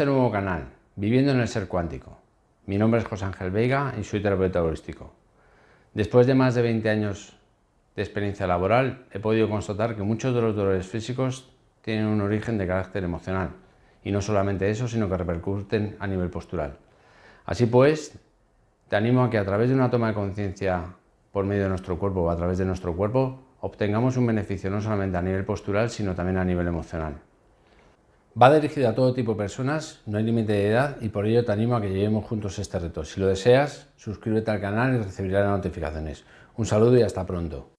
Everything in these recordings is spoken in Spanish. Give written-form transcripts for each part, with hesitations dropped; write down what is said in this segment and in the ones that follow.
Este nuevo canal, Viviendo en el Ser Cuántico. Mi nombre es José Ángel Veiga y soy terapeuta holístico. Después de más de 20 años de experiencia laboral, he podido constatar que muchos de los dolores físicos tienen un origen de carácter emocional. Y no solamente eso, sino que repercuten a nivel postural. Así pues, te animo a que a través de una toma de conciencia por medio de nuestro cuerpo o a través de nuestro cuerpo, obtengamos un beneficio no solamente a nivel postural, sino también a nivel emocional. Va dirigido a todo tipo de personas, no hay límite de edad y por ello te animo a que llevemos juntos este reto. Si lo deseas, suscríbete al canal y recibirás las notificaciones. Un saludo y hasta pronto.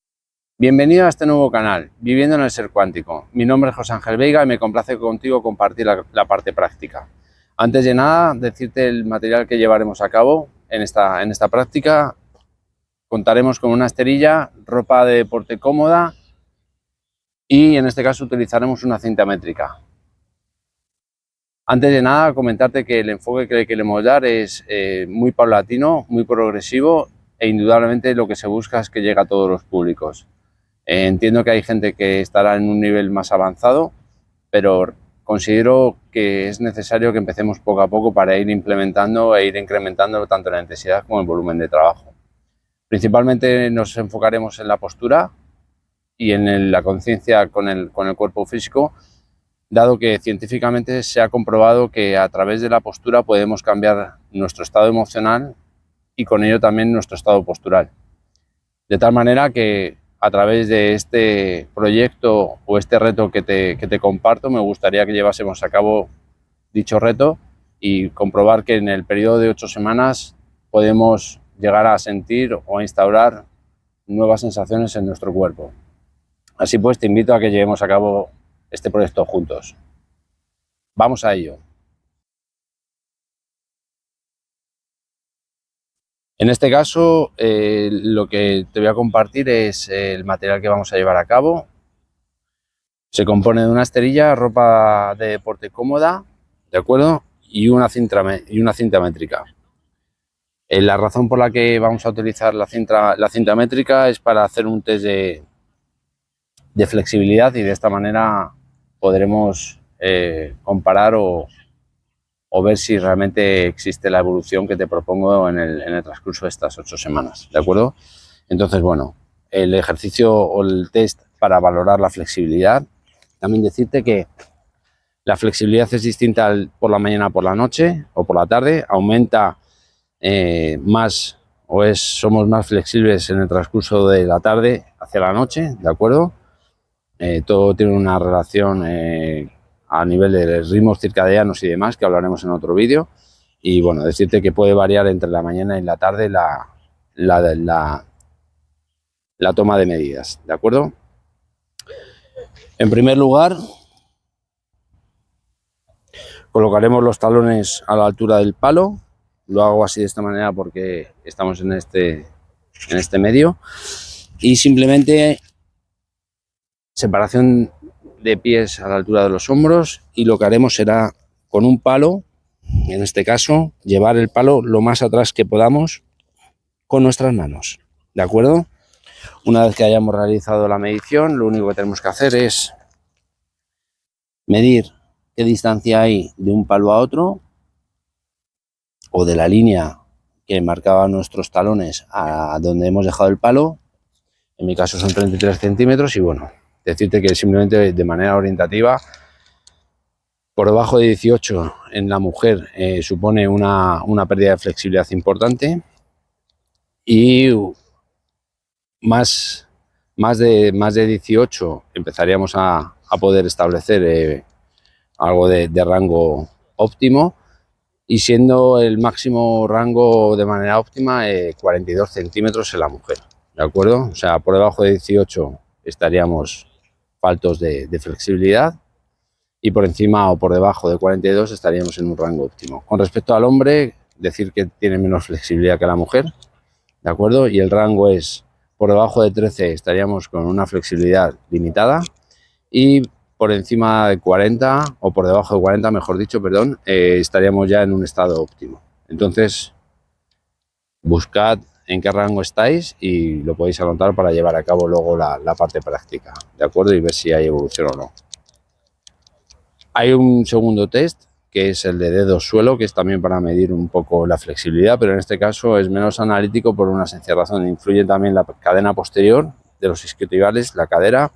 Bienvenido a este nuevo canal, Viviendo en el Ser Cuántico. Mi nombre es José Ángel Veiga y me complace contigo compartir la parte práctica. Antes de nada, decirte el material que llevaremos a cabo en esta práctica. Contaremos con una esterilla, ropa de deporte cómoda y en este caso utilizaremos una cinta métrica. Antes de nada, comentarte que el enfoque que le queremos dar es muy paulatino, muy progresivo e indudablemente lo que se busca es que llegue a todos los públicos. Entiendo que hay gente que estará en un nivel más avanzado, pero considero que es necesario que empecemos poco a poco para ir implementando e ir incrementando tanto la intensidad como el volumen de trabajo. Principalmente nos enfocaremos en la postura y en la conciencia con el cuerpo físico, dado que científicamente se ha comprobado que a través de la postura podemos cambiar nuestro estado emocional y con ello también nuestro estado postural. De tal manera que a través de este proyecto o este reto que te comparto, me gustaría que llevásemos a cabo dicho reto y comprobar que en el periodo de 8 semanas podemos llegar a sentir o a instaurar nuevas sensaciones en nuestro cuerpo. Así pues, te invito a que llevemos a cabo este proyecto juntos. Vamos a ello. En este caso, lo que te voy a compartir es el material que vamos a llevar a cabo. Se compone de una esterilla, ropa de deporte cómoda, ¿de acuerdo? Y una cinta métrica. La razón por la que vamos a utilizar la cinta métrica es para hacer un test de flexibilidad y de esta manera podremos comparar o ver si realmente existe la evolución que te propongo en el transcurso de estas 8 semanas, ¿de acuerdo? Entonces, bueno, el ejercicio o el test para valorar la flexibilidad, también decirte que la flexibilidad es distinta por la mañana, por la noche o por la tarde, aumenta más somos más flexibles en el transcurso de la tarde hacia la noche, ¿de acuerdo? Todo tiene una relación a nivel de ritmos circadianos y demás, que hablaremos en otro vídeo. Y bueno, decirte que puede variar entre la mañana y la tarde la toma de medidas, ¿de acuerdo? En primer lugar, colocaremos los talones a la altura del palo. Lo hago así de esta manera porque estamos en este medio. Y simplemente separación de pies a la altura de los hombros, y lo que haremos será con un palo, en este caso, llevar el palo lo más atrás que podamos con nuestras manos, ¿de acuerdo? Una vez que hayamos realizado la medición, lo único que tenemos que hacer es medir qué distancia hay de un palo a otro o de la línea que marcaba nuestros talones a donde hemos dejado el palo. En mi caso son 33 centímetros y bueno, decirte que simplemente de manera orientativa, por debajo de 18 en la mujer supone una pérdida de flexibilidad importante, y más de 18 empezaríamos a poder establecer algo de rango óptimo, y siendo el máximo rango de manera óptima 42 centímetros en la mujer, ¿de acuerdo? O sea, por debajo de 18 estaríamos faltos de flexibilidad, y por encima o por debajo de 42 estaríamos en un rango óptimo. Con respecto al hombre, decir que tiene menos flexibilidad que la mujer, ¿de acuerdo? Y el rango es por debajo de 13 estaríamos con una flexibilidad limitada, y por encima de 40 o por debajo de 40, mejor dicho, perdón, estaríamos ya en un estado óptimo. Entonces, buscad en qué rango estáis y lo podéis anotar para llevar a cabo luego la parte práctica, ¿de acuerdo? Y ver si hay evolución o no. Hay un segundo test que es el de dedo suelo, que es también para medir un poco la flexibilidad, pero en este caso es menos analítico por una sencilla razón. Influye también la cadena posterior de los isquiotibiales, la cadera,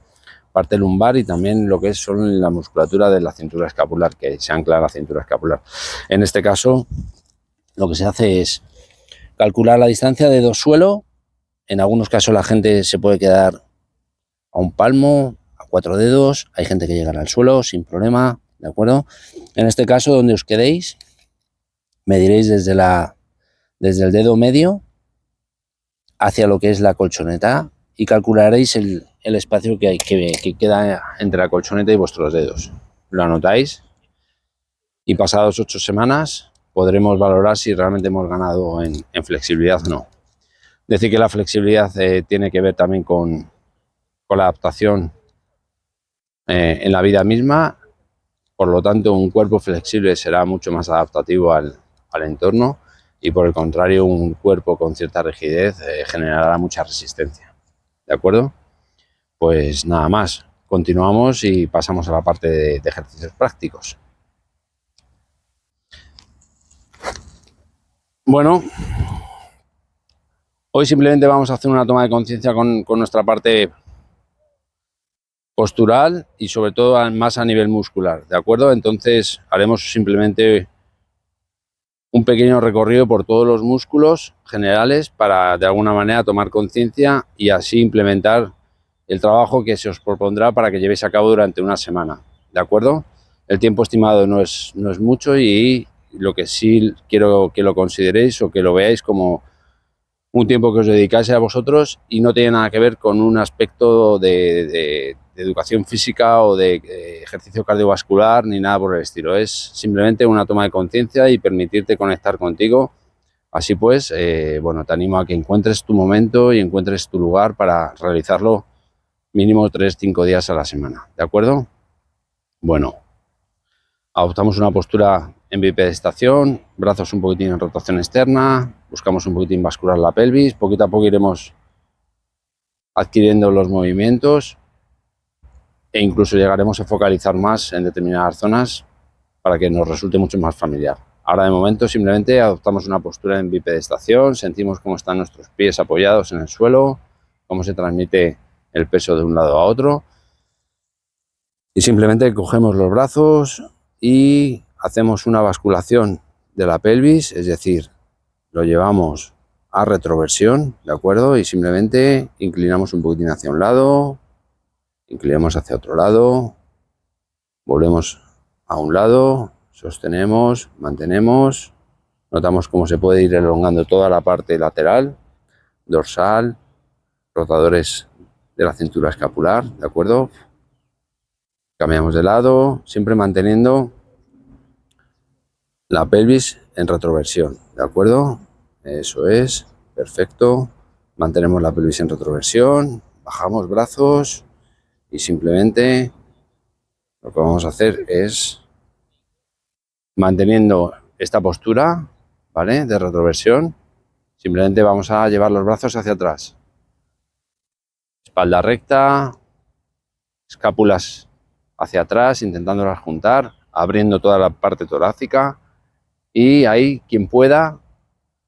parte lumbar y también lo que es solo la musculatura de la cintura escapular, que se ancla a la cintura escapular. En este caso, lo que se hace es calcular la distancia de dedo suelo. En algunos casos la gente se puede quedar a un palmo, a 4 dedos, hay gente que llega al suelo sin problema, ¿de acuerdo? En este caso, donde os quedéis, mediréis desde el dedo medio hacia lo que es la colchoneta y calcularéis el espacio que queda entre la colchoneta y vuestros dedos. Lo anotáis y pasadas 8 semanas podremos valorar si realmente hemos ganado en flexibilidad o no. Decir que la flexibilidad tiene que ver también con la adaptación en la vida misma. Por lo tanto, un cuerpo flexible será mucho más adaptativo al entorno y por el contrario, un cuerpo con cierta rigidez generará mucha resistencia. ¿De acuerdo? Pues nada más, continuamos y pasamos a la parte de ejercicios prácticos. Bueno, hoy simplemente vamos a hacer una toma de conciencia con nuestra parte postural y sobre todo más a nivel muscular, ¿de acuerdo? Entonces haremos simplemente un pequeño recorrido por todos los músculos generales para de alguna manera tomar conciencia y así implementar el trabajo que se os propondrá para que llevéis a cabo durante una semana, ¿de acuerdo? El tiempo estimado no es mucho y lo que sí quiero que lo consideréis o que lo veáis como un tiempo que os dedicáis a vosotros y no tiene nada que ver con un aspecto de educación física o de ejercicio cardiovascular ni nada por el estilo. Es simplemente una toma de conciencia y permitirte conectar contigo. Así pues, bueno, te animo a que encuentres tu momento y encuentres tu lugar para realizarlo mínimo 3-5 días a la semana, ¿de acuerdo? Bueno, adoptamos una postura en bipedestación, brazos un poquitín en rotación externa, buscamos un poquitín bascular la pelvis, poquito a poco iremos adquiriendo los movimientos e incluso llegaremos a focalizar más en determinadas zonas para que nos resulte mucho más familiar. Ahora de momento simplemente adoptamos una postura en bipedestación, sentimos cómo están nuestros pies apoyados en el suelo, cómo se transmite el peso de un lado a otro y simplemente cogemos los brazos y hacemos una basculación de la pelvis, es decir, lo llevamos a retroversión, ¿de acuerdo? Y simplemente inclinamos un poquitín hacia un lado, inclinamos hacia otro lado, volvemos a un lado, sostenemos, mantenemos, notamos cómo se puede ir elongando toda la parte lateral, dorsal, rotadores de la cintura escapular, ¿de acuerdo? Cambiamos de lado, siempre manteniendo la pelvis en retroversión, ¿de acuerdo? Eso es, perfecto. Mantenemos la pelvis en retroversión, bajamos brazos y simplemente lo que vamos a hacer es, manteniendo esta postura, ¿vale? De retroversión, simplemente vamos a llevar los brazos hacia atrás. Espalda recta, escápulas hacia atrás, intentándolas juntar, abriendo toda la parte torácica. Y ahí, quien pueda,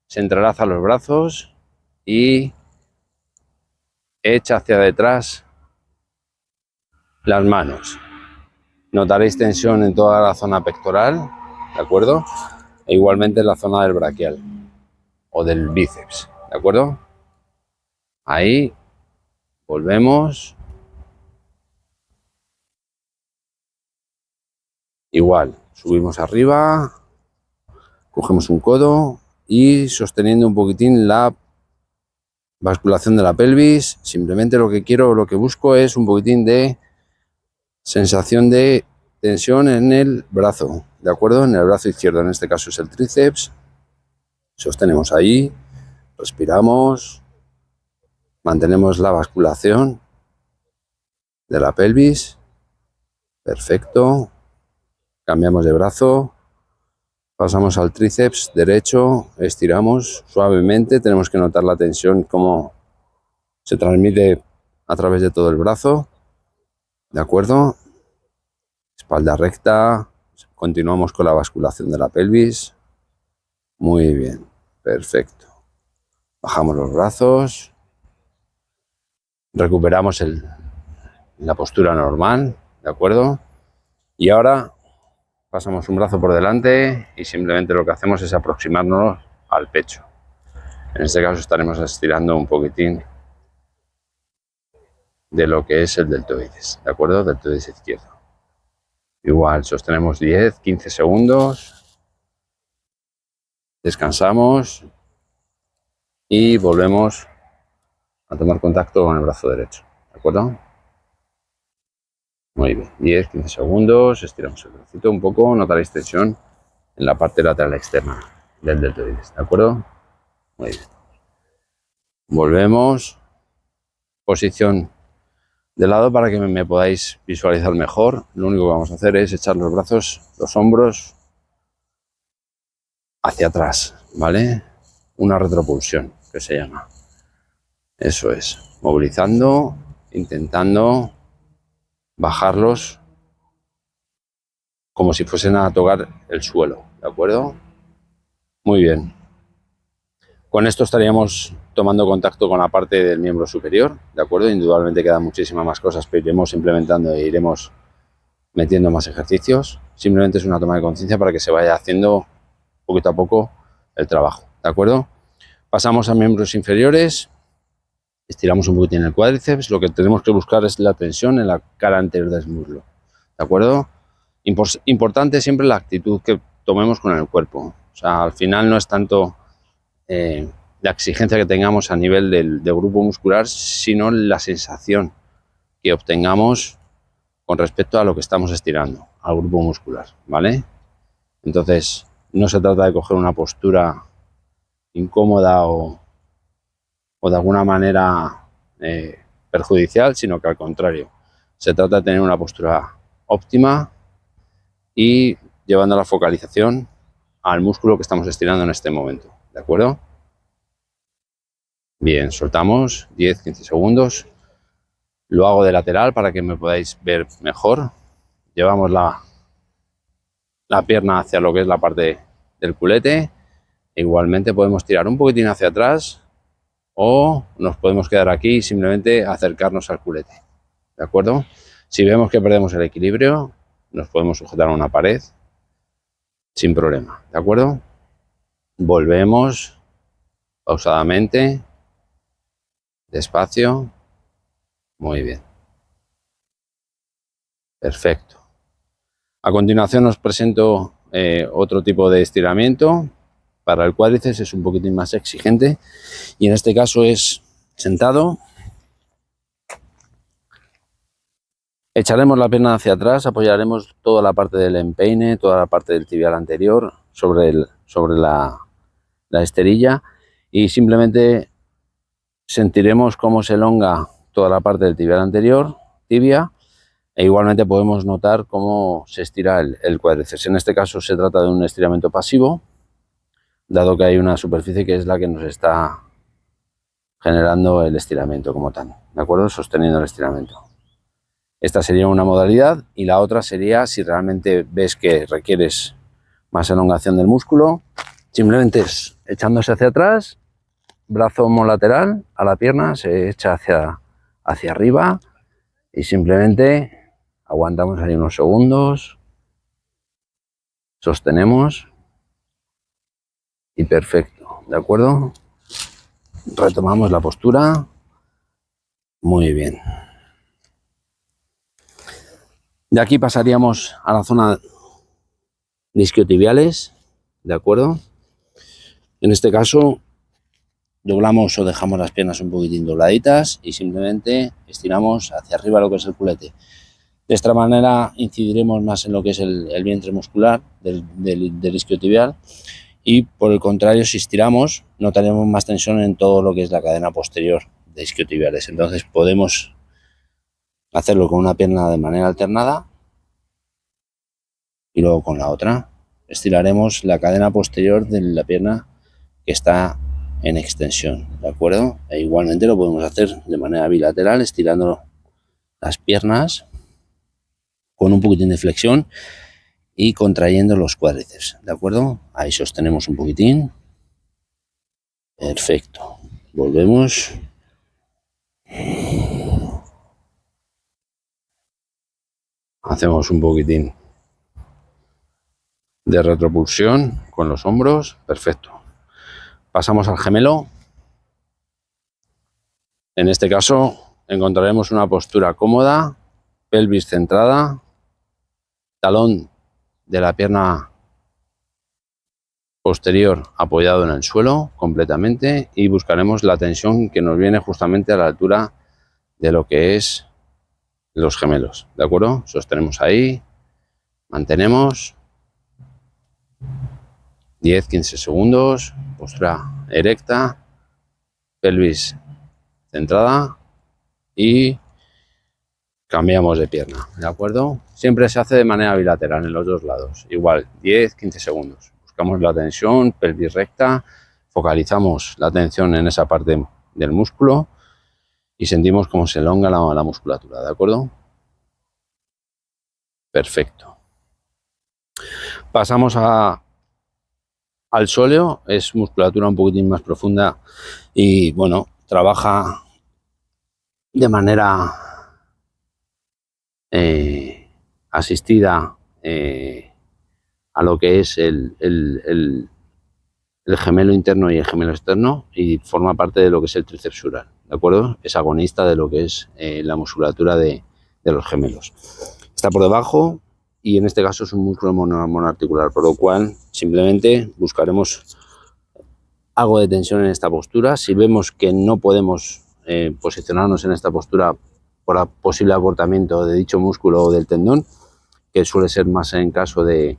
se entrelaza los brazos y echa hacia detrás las manos. Notaréis tensión en toda la zona pectoral, ¿de acuerdo? E igualmente en la zona del braquial o del bíceps, ¿de acuerdo? Ahí, volvemos. Igual, subimos arriba, cogemos un codo y sosteniendo un poquitín la basculación de la pelvis, simplemente lo que busco es un poquitín de sensación de tensión en el brazo, ¿de acuerdo? En el brazo izquierdo, en este caso es el tríceps. Sostenemos ahí, respiramos, mantenemos la basculación de la pelvis. Perfecto. Cambiamos de brazo. Pasamos al tríceps derecho, estiramos suavemente, tenemos que notar la tensión, cómo se transmite a través de todo el brazo, ¿de acuerdo? Espalda recta, Continuamos con la basculación de la pelvis. Muy bien, perfecto. Bajamos los brazos. Recuperamos la postura normal, ¿de acuerdo? Y ahora pasamos un brazo por delante y simplemente lo que hacemos es aproximarnos al pecho. En este caso estaremos estirando un poquitín de lo que es el deltoides, ¿de acuerdo? Deltoides izquierdo. Igual, sostenemos 10-15 segundos, descansamos y volvemos a tomar contacto con el brazo derecho, ¿de acuerdo? Muy bien, 10-15 segundos, estiramos el bracito un poco, notaréis tensión en la parte lateral externa del deltoides, ¿de acuerdo? Muy bien. Volvemos, posición de lado para que me podáis visualizar mejor. Lo único que vamos a hacer es echar los brazos, los hombros hacia atrás, ¿vale? Una retropulsión, que se llama. Eso es, movilizando, intentando bajarlos como si fuesen a tocar el suelo, ¿de acuerdo? Muy bien. Con esto estaríamos tomando contacto con la parte del miembro superior, ¿de acuerdo? Indudablemente quedan muchísimas más cosas, pero iremos implementando e iremos metiendo más ejercicios. Simplemente es una toma de conciencia para que se vaya haciendo poquito a poco el trabajo, ¿de acuerdo? Pasamos a miembros inferiores, estiramos un poquitín el cuádriceps. Lo que tenemos que buscar es la tensión en la cara anterior del muslo, ¿de acuerdo? Importante siempre la actitud que tomemos con el cuerpo. O sea, al final no es tanto la exigencia que tengamos a nivel del grupo muscular, sino la sensación que obtengamos con respecto a lo que estamos estirando, al grupo muscular, ¿vale? Entonces, no se trata de coger una postura incómoda o de alguna manera perjudicial, sino que al contrario, se trata de tener una postura óptima y llevando la focalización al músculo que estamos estirando en este momento, ¿de acuerdo? Bien, soltamos 10-15 segundos. Lo hago de lateral para que me podáis ver mejor. Llevamos la pierna hacia lo que es la parte del culete. Igualmente podemos tirar un poquitín hacia atrás o nos podemos quedar aquí y simplemente acercarnos al culete, ¿de acuerdo? Si vemos que perdemos el equilibrio, nos podemos sujetar a una pared sin problema, ¿de acuerdo? Volvemos pausadamente, despacio. Muy bien. Perfecto. A continuación os presento otro tipo de estiramiento. Para el cuádriceps es un poquitín más exigente y en este caso es sentado. Echaremos la pierna hacia atrás, apoyaremos toda la parte del empeine, toda la parte del tibial anterior sobre la esterilla y simplemente sentiremos cómo se elonga toda la parte del tibial anterior, tibia, e igualmente podemos notar cómo se estira el cuádriceps. En este caso se trata de un estiramiento pasivo, dado que hay una superficie que es la que nos está generando el estiramiento como tal, ¿de acuerdo? Sosteniendo el estiramiento. Esta sería una modalidad y la otra sería, si realmente ves que requieres más elongación del músculo, simplemente es echándose hacia atrás, brazo homolateral a la pierna, se echa hacia arriba y simplemente aguantamos ahí unos segundos, sostenemos y perfecto, ¿de acuerdo? Retomamos la postura, muy bien. De aquí pasaríamos a la zona de isquiotibiales, ¿de acuerdo? En este caso doblamos o dejamos las piernas un poquitín dobladitas y simplemente estiramos hacia arriba lo que es el culete. De esta manera incidiremos más en lo que es el vientre muscular del isquiotibial y por el contrario, si estiramos notaremos más tensión en todo lo que es la cadena posterior de isquiotibiales. Entonces podemos hacerlo con una pierna de manera alternada y luego con la otra. Estiraremos la cadena posterior de la pierna que está en extensión, ¿de acuerdo? E igualmente lo podemos hacer de manera bilateral, estirando las piernas con un poquitín de flexión y contrayendo los cuádriceps, ¿de acuerdo? Ahí sostenemos un poquitín. Perfecto. Volvemos. Hacemos un poquitín de retropulsión con los hombros. Perfecto. Pasamos al gemelo. En este caso encontraremos una postura cómoda, pelvis centrada, talón de la pierna posterior apoyado en el suelo completamente y buscaremos la tensión que nos viene justamente a la altura de lo que es los gemelos, ¿de acuerdo? Sostenemos ahí, mantenemos 10-15 segundos, postura erecta, pelvis centrada y cambiamos de pierna, ¿de acuerdo? Siempre se hace de manera bilateral en los dos lados, igual 10-15 segundos. Buscamos la tensión, pelvis recta, focalizamos la atención en esa parte del músculo y sentimos cómo se elonga la musculatura, ¿de acuerdo? Perfecto. Pasamos al sóleo, es musculatura un poquitín más profunda y bueno, trabaja de manera asistida a lo que es el gemelo interno y el gemelo externo y forma parte de lo que es el tríceps sural, ¿de acuerdo? Es agonista de lo que es la musculatura de los gemelos. Está por debajo y en este caso es un músculo monoarticular, por lo cual simplemente buscaremos algo de tensión en esta postura. Si vemos que no podemos posicionarnos en esta postura por el posible acortamiento de dicho músculo o del tendón, que suele ser más en caso de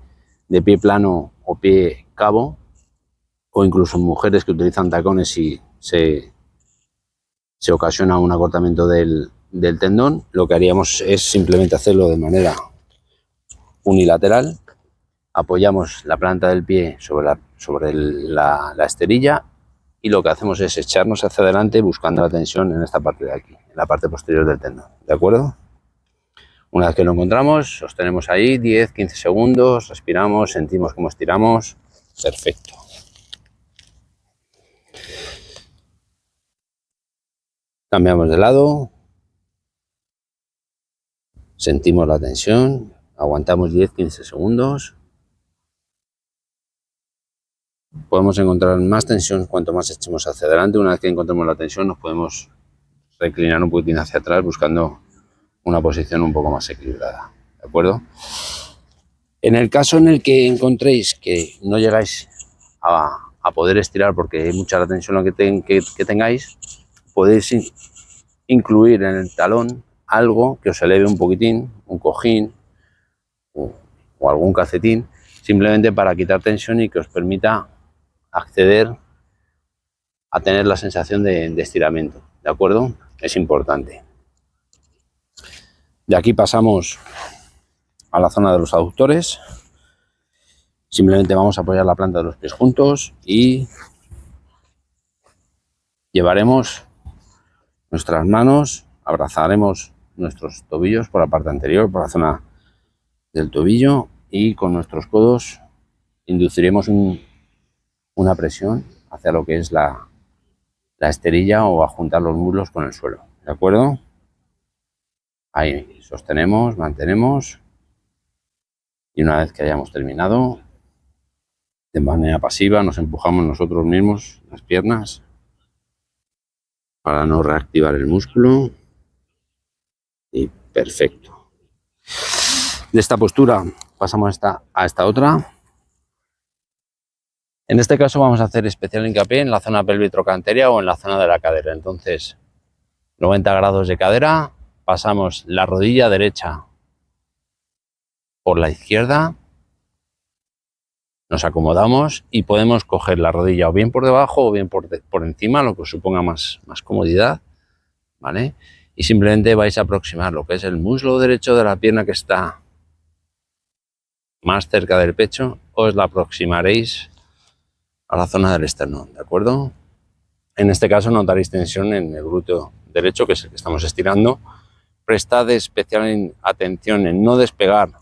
pie plano o pie cabo, o incluso en mujeres que utilizan tacones y se ocasiona un acortamiento del tendón, lo que haríamos es simplemente hacerlo de manera unilateral. Apoyamos la planta del pie sobre la esterilla y lo que hacemos es echarnos hacia adelante buscando la tensión en esta parte de aquí, en la parte posterior del tendón, ¿de acuerdo? Una vez que lo encontramos, sostenemos ahí 10-15 segundos, respiramos, sentimos cómo estiramos. Perfecto. Cambiamos de lado, sentimos la tensión, aguantamos 10-15 segundos. Podemos encontrar más tensión cuanto más echemos hacia adelante. Una vez que encontremos la tensión, nos podemos reclinar un poquitín hacia atrás buscando una posición un poco más equilibrada, ¿de acuerdo? En el caso en el que encontréis que no llegáis a poder estirar porque hay mucha la tensión que tengáis, podéis incluir en el talón algo que os eleve un poquitín, un cojín o algún calcetín, simplemente para quitar tensión y que os permita acceder a tener la sensación de estiramiento, ¿de acuerdo? Es importante. De aquí pasamos a la zona de los aductores. Simplemente vamos a apoyar la planta de los pies juntos y llevaremos nuestras manos, abrazaremos nuestros tobillos por la parte anterior, por la zona del tobillo, y con nuestros codos induciremos una presión hacia lo que es la esterilla o a juntar los muslos con el suelo, ¿de acuerdo? Ahí sostenemos, mantenemos y una vez que hayamos terminado, de manera pasiva nos empujamos nosotros mismos las piernas para no reactivar el músculo y perfecto. De esta postura pasamos a esta otra. En este caso vamos a hacer especial hincapié en la zona pelvitrocanteria o en la zona de la cadera. Entonces, 90 grados de cadera, pasamos la rodilla derecha por la izquierda, nos acomodamos y podemos coger la rodilla o bien por debajo o bien por encima, lo que os suponga más comodidad, ¿vale? Y simplemente vais a aproximar lo que es el muslo derecho de la pierna que está más cerca del pecho, os la aproximaréis a la zona del esternón, ¿de acuerdo? En este caso notaréis tensión en el glúteo derecho, que es el que estamos estirando. Prestad especial atención en no despegar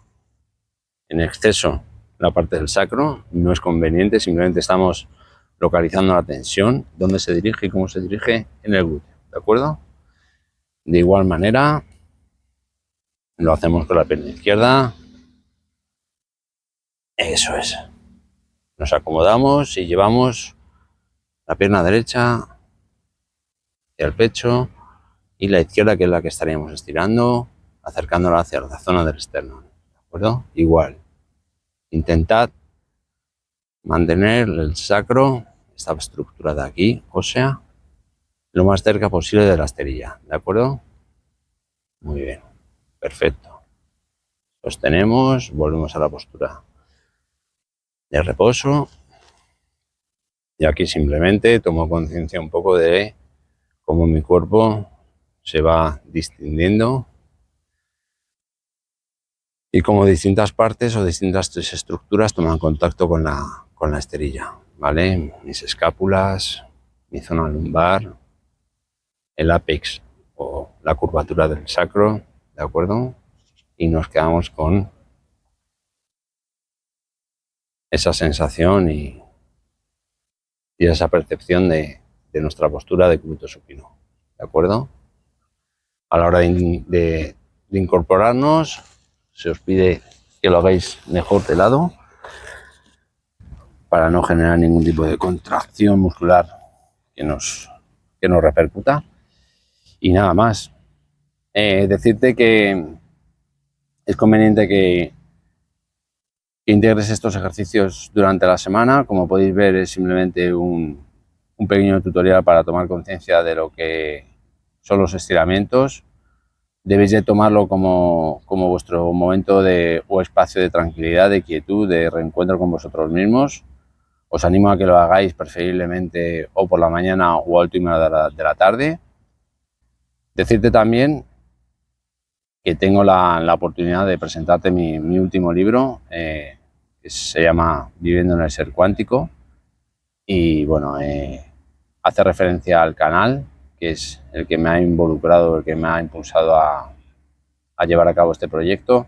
en exceso la parte del sacro, no es conveniente, simplemente estamos localizando la tensión, dónde se dirige y cómo se dirige en el glúteo, ¿de acuerdo? De igual manera, lo hacemos con la pierna izquierda. Eso es. Nos acomodamos y llevamos la pierna derecha hacia el pecho y la izquierda, que es la que estaríamos estirando, acercándola hacia la zona del esternón, ¿de acuerdo? Igual. Intentad mantener el sacro, esta estructura de aquí, ósea, lo más cerca posible de la esterilla, ¿de acuerdo? Muy bien, perfecto. Sostenemos, volvemos a la postura de reposo y aquí simplemente tomo conciencia un poco de cómo mi cuerpo se va distendiendo y cómo distintas partes o distintas estructuras toman contacto con la esterilla, ¿vale? Mis escápulas, mi zona lumbar, el ápex o la curvatura del sacro, ¿de acuerdo? Y nos quedamos con esa sensación y esa percepción de nuestra postura de glúteo supino, ¿de acuerdo? A la hora de incorporarnos, se os pide que lo hagáis mejor de lado para no generar ningún tipo de contracción muscular que nos repercuta. Y nada más. Decirte que es conveniente que integres estos ejercicios durante la semana. Como podéis ver, es simplemente un pequeño tutorial para tomar conciencia de lo que son los estiramientos. Debéis de tomarlo como vuestro momento o espacio de tranquilidad, de quietud, de reencuentro con vosotros mismos. Os animo a que lo hagáis preferiblemente o por la mañana o a última hora de la tarde. Decirte también que tengo la oportunidad de presentarte mi último libro, que se llama Viviendo en el Ser Cuántico, y bueno, hace referencia al canal, que es el que me ha involucrado, el que me ha impulsado a llevar a cabo este proyecto,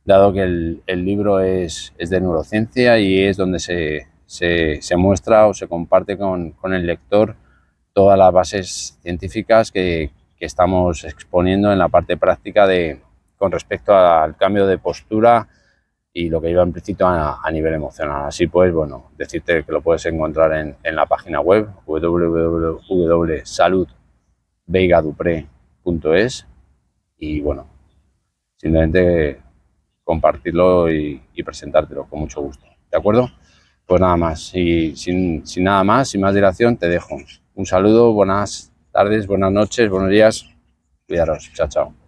dado que el libro es de neurociencia y es donde se muestra o se comparte con el lector todas las bases científicas que estamos exponiendo en la parte práctica con respecto al cambio de postura y lo que lleva implícito a nivel emocional. Así pues, bueno, decirte que lo puedes encontrar en la página web www.saludveigadupre.es y bueno, simplemente compartirlo y presentártelo con mucho gusto, ¿de acuerdo? Pues nada más, y sin nada más, sin más dilación, te dejo. Un saludo, buenas tardes, buenas noches, buenos días, cuidaros, chao, chao.